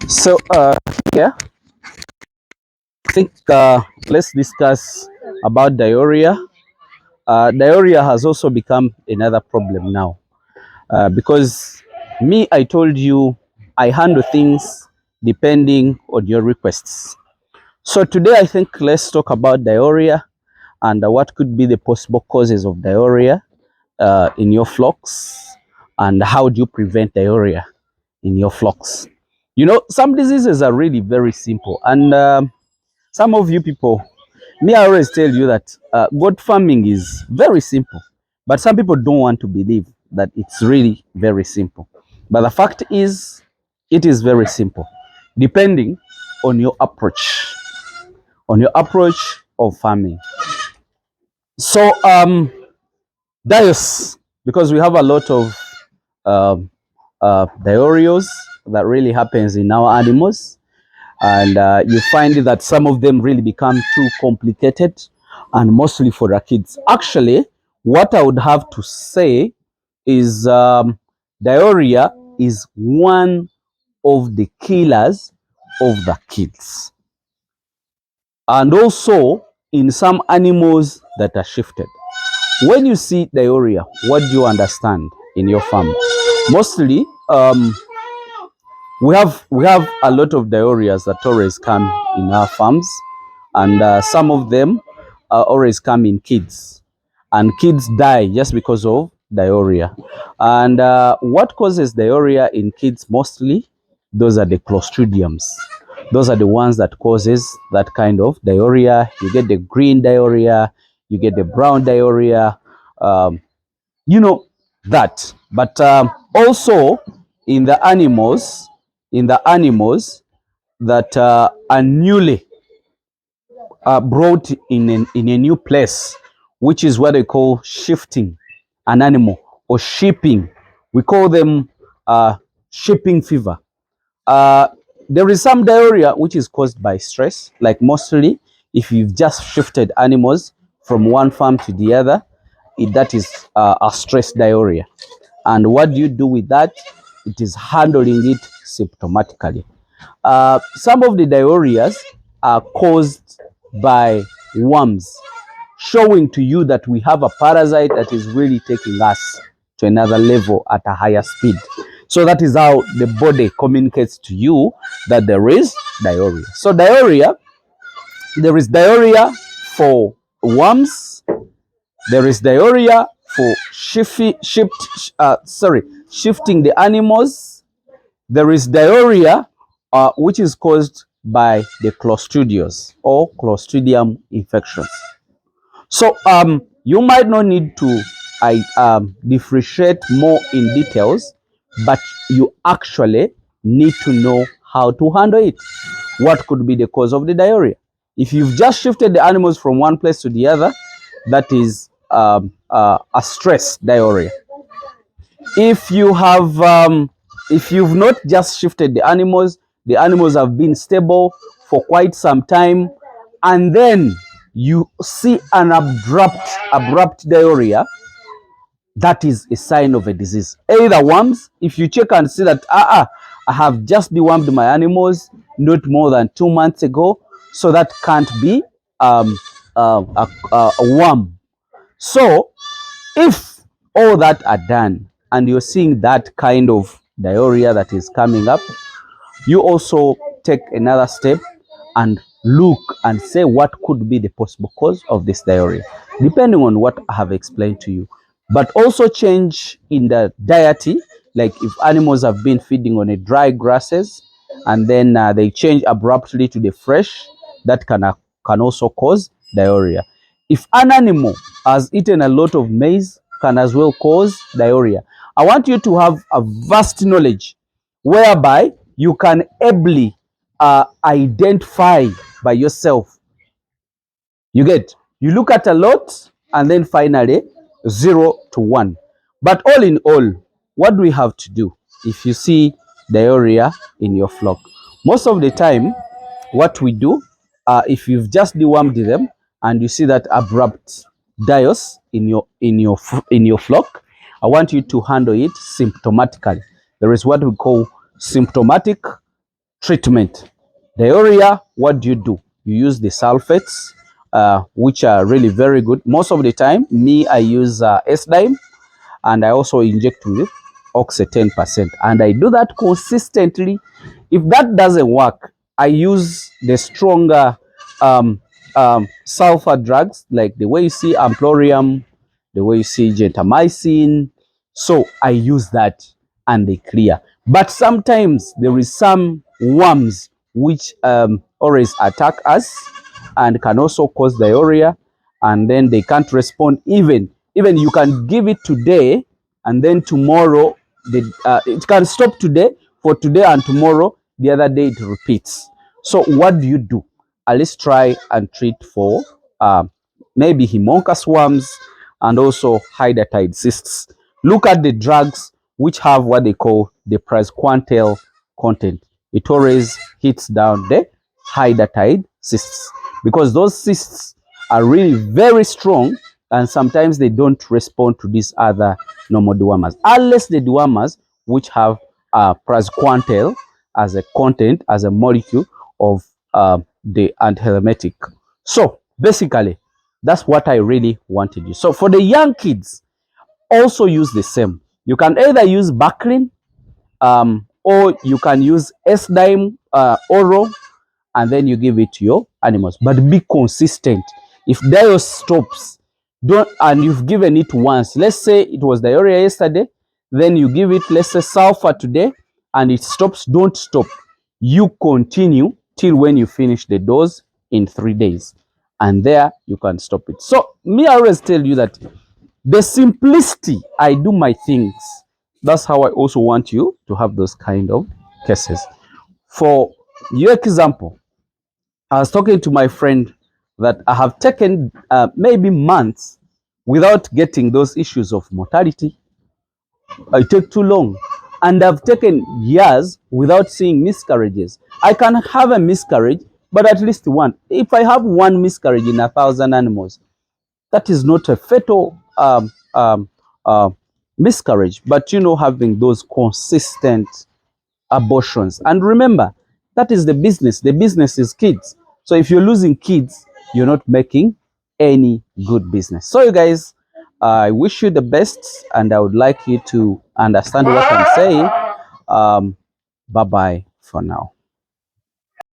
So yeah, I think let's discuss about diarrhea. Diarrhea has also become another problem now because I told you I handle things depending on your requests. So today I think let's talk about diarrhea and what could be the possible causes of diarrhea in your flocks, and how do you prevent diarrhea in your flocks. You know, some diseases are really very simple, and some of you people, I always tell you that goat farming is very simple, but some people don't want to believe that it's really very simple. But the fact is, it is very simple, depending on your approach of farming. So, diets, because we have a lot of um, diarrheas that really happens in our animals, and you find that some of them really become too complicated, and mostly for the kids. Actually, what I would have to say is diarrhea is one of the killers of the kids, and also in some animals that are shifted. When you see diarrhea, what do you understand in your farm? Mostly, we have a lot of diarrheas that always come in our farms, and some of them always come in kids, and kids die just because of diarrhea. And what causes diarrhea in kids mostly? Those are the clostridiums. Those are the ones that causes that kind of diarrhea. You get the green diarrhea, you get the brown diarrhea, um, you know that. But also in the animals, that are newly brought in a new place, which is what they call shifting an animal or shipping. We call them shipping fever. Uh, there is some diarrhea which is caused by stress, like mostly if you've just shifted animals from one farm to the other, that is a stress diarrhea. And what do you do with that? It is handling it symptomatically. Some of the diarrheas are caused by worms, showing to you that we have a parasite that is really taking us to another level at a higher speed. So that is how the body communicates to you that there is diarrhea. So there is diarrhea for worms, there is diarrhea for shifting the animals. There is diarrhea which is caused by the clostridios or clostridium infections. So you might not need to differentiate more in details, but you actually need to know how to handle it. What could be the cause of the diarrhea? If you've just shifted the animals from one place to the other, that is a stress diarrhea. If you have if you've not just shifted the animals have been stable for quite some time, and then you see an abrupt diarrhea, that is a sign of a disease, either worms. If you check and see that I have just dewormed my animals not more than 2 months ago, so that can't be a worm. So if all that are done and you're seeing that kind of diarrhea that is coming up, you also take another step and look and say what could be the possible cause of this diarrhea, depending on what I have explained to you. But also change in the diety, like if animals have been feeding on a dry grasses and then they change abruptly to the fresh, that can also cause diarrhea. If an animal has eaten a lot of maize, can as well cause diarrhea. I want you to have a vast knowledge whereby you can ably identify by yourself. You look at a lot and then finally 0 to 1. But all in all, what do we have to do if you see diarrhea in your flock? Most of the time, what we do, if you've just dewormed them and you see that abrupt dios in your flock, I want you to handle it symptomatically. There is what we call symptomatic treatment. Diarrhea, what do? You use the sulfates, which are really very good. Most of the time, me, I use S-dime, and I also inject with oxy 10%. And I do that consistently. If that doesn't work, I use the stronger sulfur drugs, like the way you see amplorium, the way you see gentamicin. So I use that and they clear. But sometimes there is some worms which always attack us and can also cause diarrhea, and then they can't respond. Even you can give it today and then tomorrow it can stop today, for today and tomorrow the other day it repeats. So what do? At least try and treat for maybe Haemonchus worms and also hydatide cysts. Look at the drugs which have what they call the praziquantel content. It always hits down the hydatide cysts, because those cysts are really very strong, and sometimes they don't respond to these other normal dewormers, unless the dewormers which have praziquantel as a content, as a molecule of the antihelmintic. So basically, that's what I really wanted you. So for the young kids, also use the same. You can either use Baclin, or you can use S-dime oral, and then you give it to your animals. But be consistent. If diarrhea stops, don't, and you've given it once, let's say it was diarrhea yesterday, then you give it, let's say, sulfur today, and it stops, don't stop. You continue till when you finish the dose in 3 days, and there you can stop it. So me, I always tell you that the simplicity I do my things, that's how I also want you to have those kind of cases. For your example, I was talking to my friend that I have taken maybe months without getting those issues of mortality. I take too long. And I've taken years without seeing miscarriages. I can have a miscarriage, but at least one. If I have one miscarriage in 1,000 animals, that is not a fatal miscarriage. But having those consistent abortions. And remember, that is the business. The business is kids. So if you're losing kids, you're not making any good business. So you guys, I wish you the best, and I would like you to understand what I'm saying. Bye-bye for now.